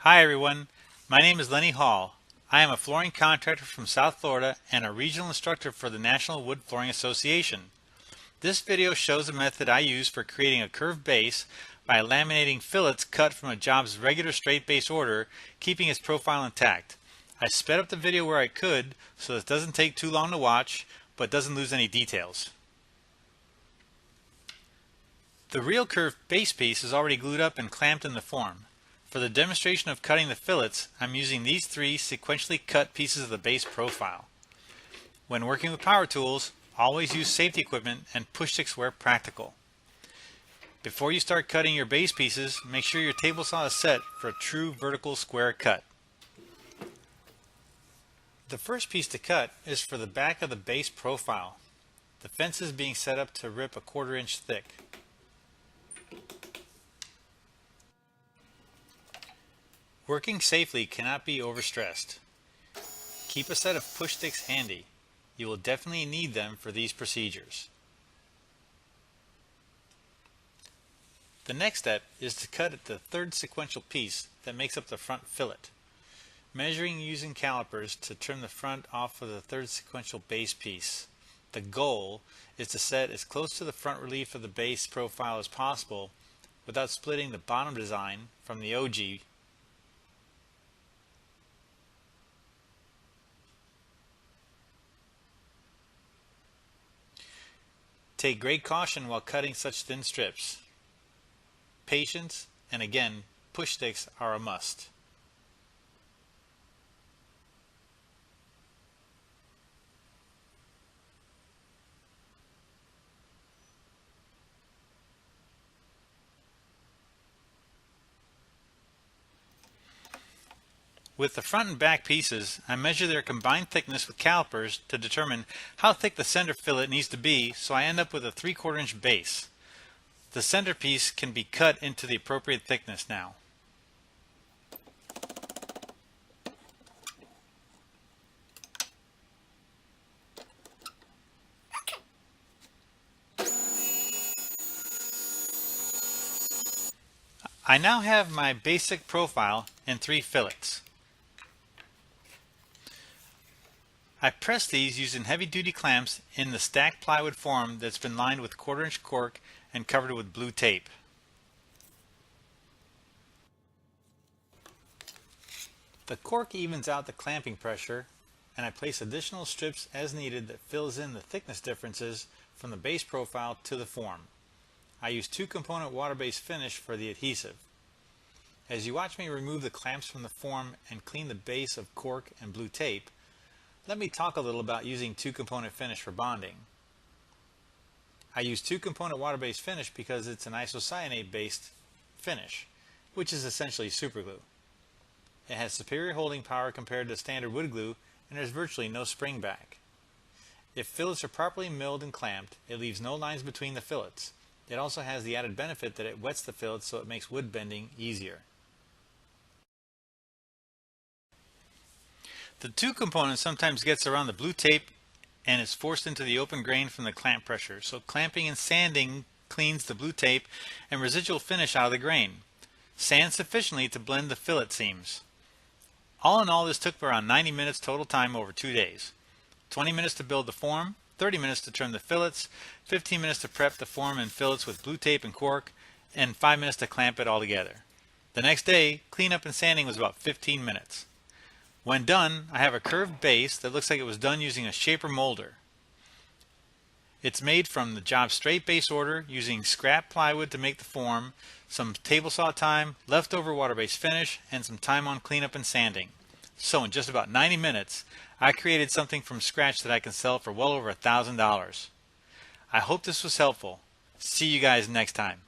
Hi everyone, my name is Lenny Hall. I am a flooring contractor from South Florida and a regional instructor for the National Wood Flooring Association. This video shows a method I use for creating a curved base by laminating fillets cut from a job's regular straight base order, keeping its profile intact. I sped up the video where I could so it doesn't take too long to watch, but doesn't lose any details. The real curved base piece is already glued up and clamped in the form. For the demonstration of cutting the fillets, I'm using these three sequentially cut pieces of the base profile. When working with power tools, always use safety equipment and push sticks where practical. Before you start cutting your base pieces, make sure your table saw is set for a true vertical square cut. The first piece to cut is for the back of the base profile. The fence is being set up to rip 1/4 inch thick. Working safely cannot be overstressed. Keep a set of push sticks handy. You will definitely need them for these procedures. The next step is to cut at the third sequential piece that makes up the front fillet. Measuring using calipers to trim the front off of the third sequential base piece. The goal is to set as close to the front relief of the base profile as possible without splitting the bottom design from the OG. Take great caution while cutting such thin strips. Patience and again, push sticks are a must. With the front and back pieces, I measure their combined thickness with calipers to determine how thick the center fillet needs to be, so I end up with a 3/4 inch base. The center piece can be cut into the appropriate thickness now. I now have my basic profile in 3 fillets. I press these using heavy-duty clamps in the stacked plywood form that's been lined with 1/4 inch cork and covered with blue tape. The cork evens out the clamping pressure, and I place additional strips as needed that fills in the thickness differences from the base profile to the form. I use 2-component water-based finish for the adhesive. As you watch me remove the clamps from the form and clean the base of cork and blue tape, let me talk a little about using 2-component finish for bonding. I use 2-component water-based finish because it's an isocyanate-based finish, which is essentially superglue. It has superior holding power compared to standard wood glue, and there's virtually no spring back. If fillets are properly milled and clamped, it leaves no lines between the fillets. It also has the added benefit that it wets the fillets, so it makes wood bending easier. The 2 component sometimes gets around the blue tape and is forced into the open grain from the clamp pressure, so clamping and sanding cleans the blue tape and residual finish out of the grain. Sand sufficiently to blend the fillet seams. All in all, this took around 90 minutes total time over 2 days. 20 minutes to build the form, 30 minutes to trim the fillets, 15 minutes to prep the form and fillets with blue tape and cork, and 5 minutes to clamp it all together. The next day, cleanup and sanding was about 15 minutes. When done, I have a curved base that looks like it was done using a shaper molder. It's made from the job straight base order using scrap plywood to make the form, some table saw time, leftover water-based finish, and some time on cleanup and sanding. So in just about 90 minutes, I created something from scratch that I can sell for well over $1,000. I hope this was helpful. See you guys next time.